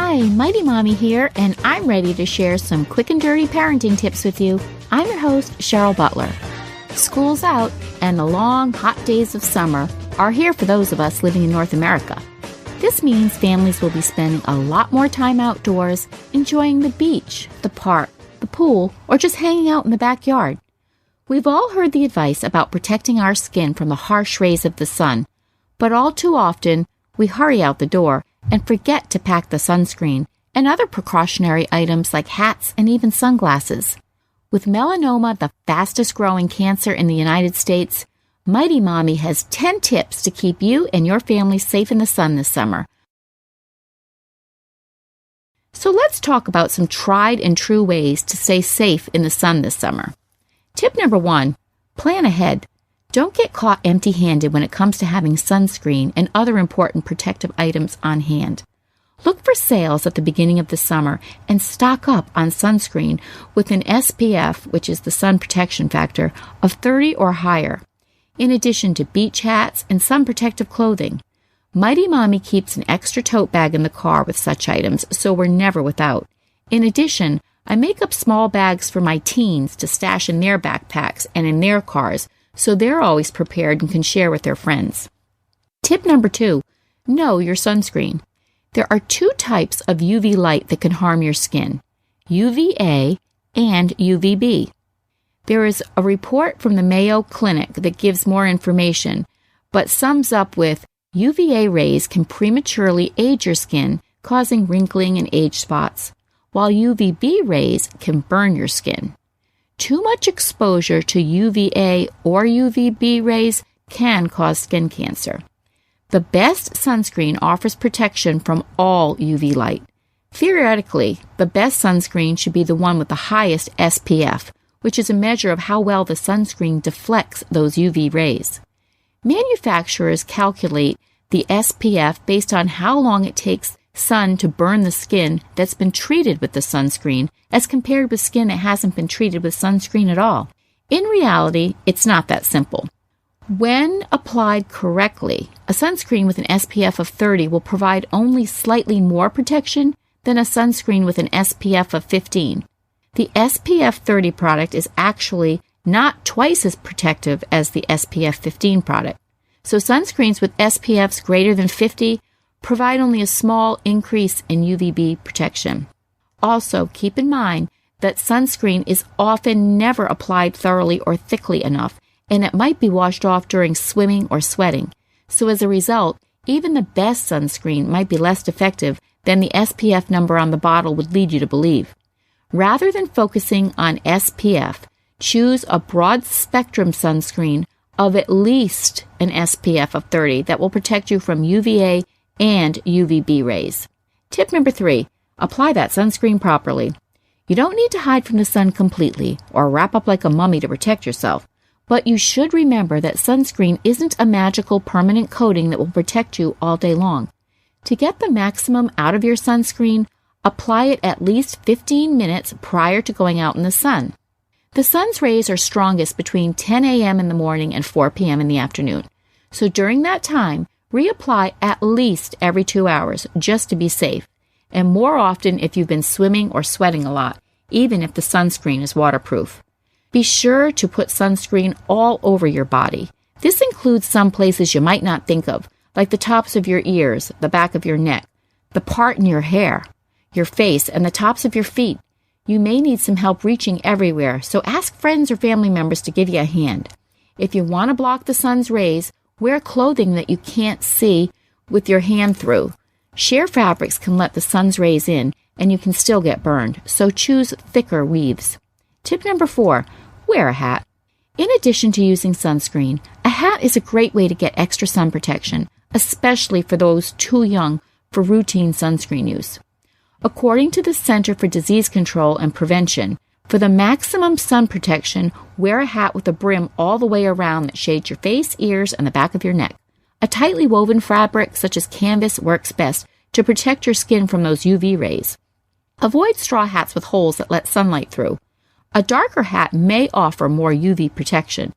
Hi, Mighty Mommy here, and I'm ready to share some quick and dirty parenting tips with you. I'm your host, Cheryl Butler. School's out, and the long, hot days of summer are here for those of us living in North America. This means families will be spending a lot more time outdoors, enjoying the beach, the park, the pool, or just hanging out in the backyard. We've all heard the advice about protecting our skin from the harsh rays of the sun, but all too often, we hurry out the door and forget to pack the sunscreen and other precautionary items like hats and even sunglasses. With melanoma the fastest growing cancer in the United States, Mighty Mommy has 10 tips to keep you and your family safe in the sun this summer. So let's talk about some tried and true ways to stay safe in the sun this summer. Tip number 1, plan ahead. Don't get caught empty-handed when it comes to having sunscreen and other important protective items on hand. Look for sales at the beginning of the summer and stock up on sunscreen with an SPF, which is the sun protection factor, of 30 or higher, in addition to beach hats and sun protective clothing. Mighty Mommy keeps an extra tote bag in the car with such items, so we're never without. In addition, I make up small bags for my teens to stash in their backpacks and in their cars, so they're always prepared and can share with their friends. Tip number 2, know your sunscreen. There are 2 types of UV light that can harm your skin, UVA and UVB. There is a report from the Mayo Clinic that gives more information, but sums up with UVA rays can prematurely age your skin, causing wrinkling and age spots, while UVB rays can burn your skin. Too much exposure to UVA or UVB rays can cause skin cancer. The best sunscreen offers protection from all UV light. Theoretically, the best sunscreen should be the one with the highest SPF, which is a measure of how well the sunscreen deflects those UV rays. Manufacturers calculate the SPF based on how long it takes sun to burn the skin that's been treated with the sunscreen as compared with skin that hasn't been treated with sunscreen at all. In reality, it's not that simple. When applied correctly, a sunscreen with an SPF of 30 will provide only slightly more protection than a sunscreen with an SPF of 15. The SPF 30 product is actually not twice as protective as the SPF 15 product. So sunscreens with SPFs greater than 50 provide only a small increase in UVB protection. Also, keep in mind that sunscreen is often never applied thoroughly or thickly enough, and it might be washed off during swimming or sweating. So as a result, even the best sunscreen might be less effective than the SPF number on the bottle would lead you to believe. Rather than focusing on SPF, choose a broad-spectrum sunscreen of at least an SPF of 30 that will protect you from UVA and UVB rays. Tip number 3, apply that sunscreen properly. You don't need to hide from the sun completely or wrap up like a mummy to protect yourself, but you should remember that sunscreen isn't a magical permanent coating that will protect you all day long. To get the maximum out of your sunscreen, apply it at least 15 minutes prior to going out in the sun. The sun's rays are strongest between 10 a.m. in the morning and 4 p.m. in the afternoon. So during that time, reapply at least every 2 hours just to be safe, and more often if you've been swimming or sweating a lot, even if the sunscreen is waterproof. Be sure to put sunscreen all over your body. This includes some places you might not think of, like the tops of your ears, the back of your neck, the part in your hair, your face, and the tops of your feet. You may need some help reaching everywhere, so ask friends or family members to give you a hand. If you want to block the sun's rays, wear clothing that you can't see with your hand through. Sheer fabrics can let the sun's rays in, and you can still get burned, so choose thicker weaves. Tip number 4, wear a hat. In addition to using sunscreen, a hat is a great way to get extra sun protection, especially for those too young for routine sunscreen use. According to the Center for Disease Control and Prevention, for the maximum sun protection, wear a hat with a brim all the way around that shades your face, ears, and the back of your neck. A tightly woven fabric such as canvas works best to protect your skin from those UV rays. Avoid straw hats with holes that let sunlight through. A darker hat may offer more UV protection.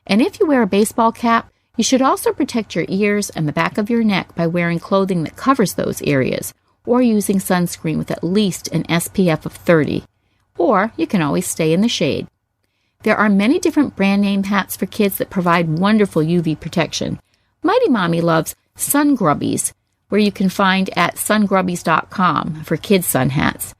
And if you wear a baseball cap, you should also protect your ears and the back of your neck by wearing clothing that covers those areas, or using sunscreen with at least an SPF of 30, or you can always stay in the shade. There are many different brand name hats for kids that provide wonderful UV protection. Mighty Mommy loves Sun Grubbies, where you can find at sungrubbies.com for kids' sun hats.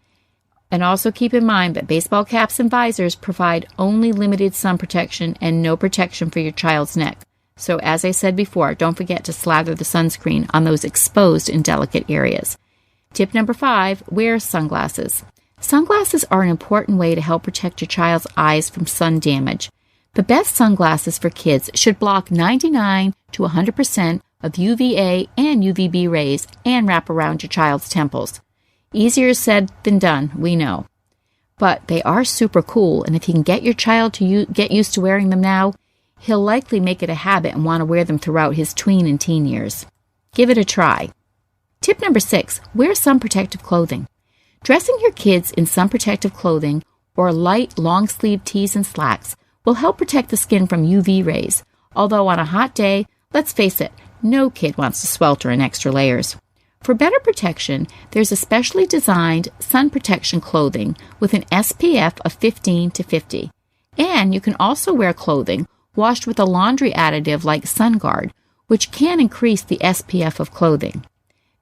And also keep in mind that baseball caps and visors provide only limited sun protection and no protection for your child's neck. So as I said before, don't forget to slather the sunscreen on those exposed and delicate areas. Tip number 5, wear sunglasses. Sunglasses are an important way to help protect your child's eyes from sun damage. The best sunglasses for kids should block 99 to 100% of UVA and UVB rays and wrap around your child's temples. Easier said than done, we know. But they are super cool, and if you can get your child to get used to wearing them now, he'll likely make it a habit and want to wear them throughout his tween and teen years. Give it a try. Tip number 6, wear sun protective clothing. Dressing your kids in sun protective clothing or light long-sleeve tees and slacks will help protect the skin from UV rays, although on a hot day, let's face it, no kid wants to swelter in extra layers. For better protection, there's a specially designed sun protection clothing with an SPF of 15 to 50. And you can also wear clothing washed with a laundry additive like SunGuard, which can increase the SPF of clothing.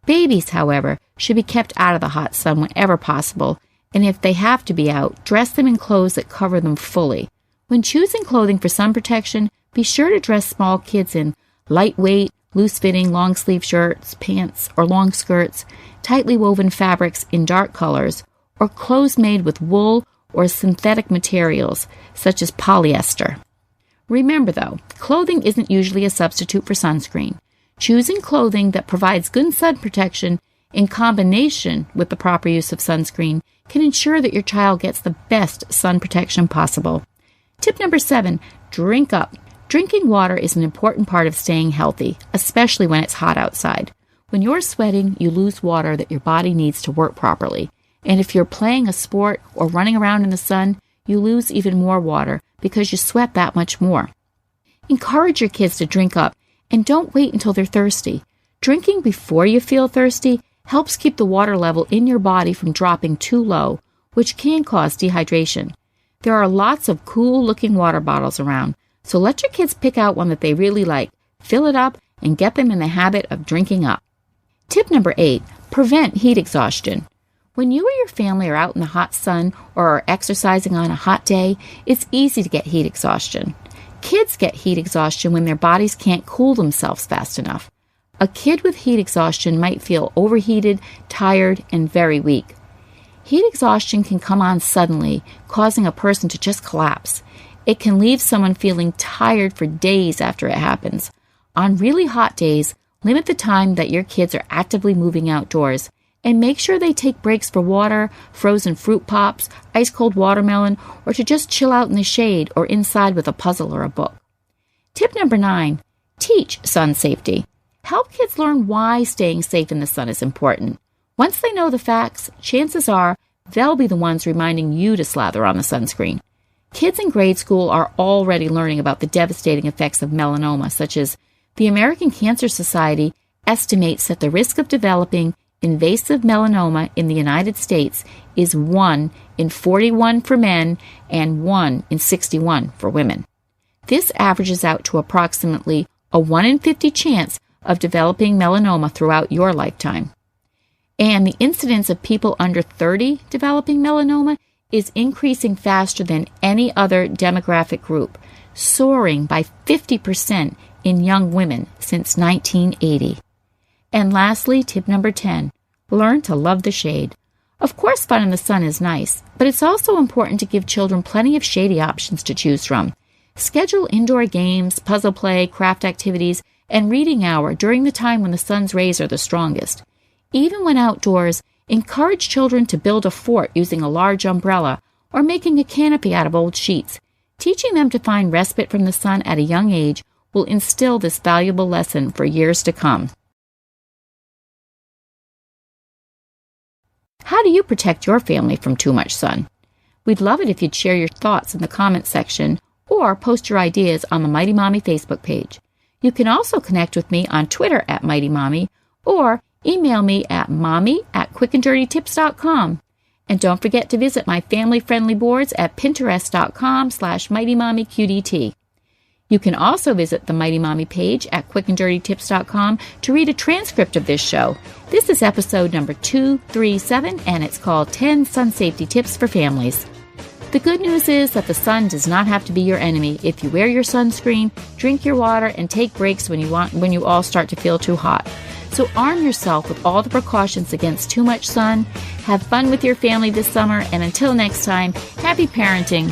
Babies, however, should be kept out of the hot sun whenever possible, and if they have to be out, dress them in clothes that cover them fully. When choosing clothing for sun protection, be sure to dress small kids in lightweight, loose-fitting long-sleeve shirts, pants, or long skirts, tightly woven fabrics in dark colors, or clothes made with wool or synthetic materials, such as polyester. Remember, though, clothing isn't usually a substitute for sunscreen. Choosing clothing that provides good sun protection in combination with the proper use of sunscreen can ensure that your child gets the best sun protection possible. Tip number 7, drink up. Drinking water is an important part of staying healthy, especially when it's hot outside. When you're sweating, you lose water that your body needs to work properly. And if you're playing a sport or running around in the sun, you lose even more water because you sweat that much more. Encourage your kids to drink up and don't wait until they're thirsty. Drinking before you feel thirsty helps keep the water level in your body from dropping too low, which can cause dehydration. There are lots of cool-looking water bottles around, so let your kids pick out one that they really like, fill it up, and get them in the habit of drinking up. Tip number 8, prevent heat exhaustion. When you or your family are out in the hot sun or are exercising on a hot day, it's easy to get heat exhaustion. Kids get heat exhaustion when their bodies can't cool themselves fast enough. A kid with heat exhaustion might feel overheated, tired, and very weak. Heat exhaustion can come on suddenly, causing a person to just collapse. It can leave someone feeling tired for days after it happens. On really hot days, limit the time that your kids are actively moving outdoors, and make sure they take breaks for water, frozen fruit pops, ice-cold watermelon, or to just chill out in the shade or inside with a puzzle or a book. Tip number 9, teach sun safety. Help kids learn why staying safe in the sun is important. Once they know the facts, chances are they'll be the ones reminding you to slather on the sunscreen. Kids in grade school are already learning about the devastating effects of melanoma, such as the American Cancer Society estimates that the risk of developing invasive melanoma in the United States is 1 in 41 for men and 1 in 61 for women. This averages out to approximately a 1 in 50 chance of developing melanoma throughout your lifetime. And the incidence of people under 30 developing melanoma is increasing faster than any other demographic group, soaring by 50% in young women since 1980. And lastly, tip number 10, learn to love the shade. Of course, fun in the sun is nice, but it's also important to give children plenty of shady options to choose from. Schedule indoor games, puzzle play, craft activities, and reading hour during the time when the sun's rays are the strongest. Even when outdoors, encourage children to build a fort using a large umbrella or making a canopy out of old sheets. Teaching them to find respite from the sun at a young age will instill this valuable lesson for years to come. How do you protect your family from too much sun? We'd love it if you'd share your thoughts in the comments section or post your ideas on the Mighty Mommy Facebook page. You can also connect with me on Twitter at Mighty Mommy or Email me at mommy@quickanddirtytips.com. And don't forget to visit my family-friendly boards at pinterest.com/mightymommyqdt. You can also visit the Mighty Mommy page at quickanddirtytips.com to read a transcript of this show. This is episode number 237, and it's called 10 Sun Safety Tips for Families. The good news is that the sun does not have to be your enemy if you wear your sunscreen, drink your water, and take breaks when you all start to feel too hot. So arm yourself with all the precautions against too much sun. Have fun with your family this summer, and until next time, happy parenting.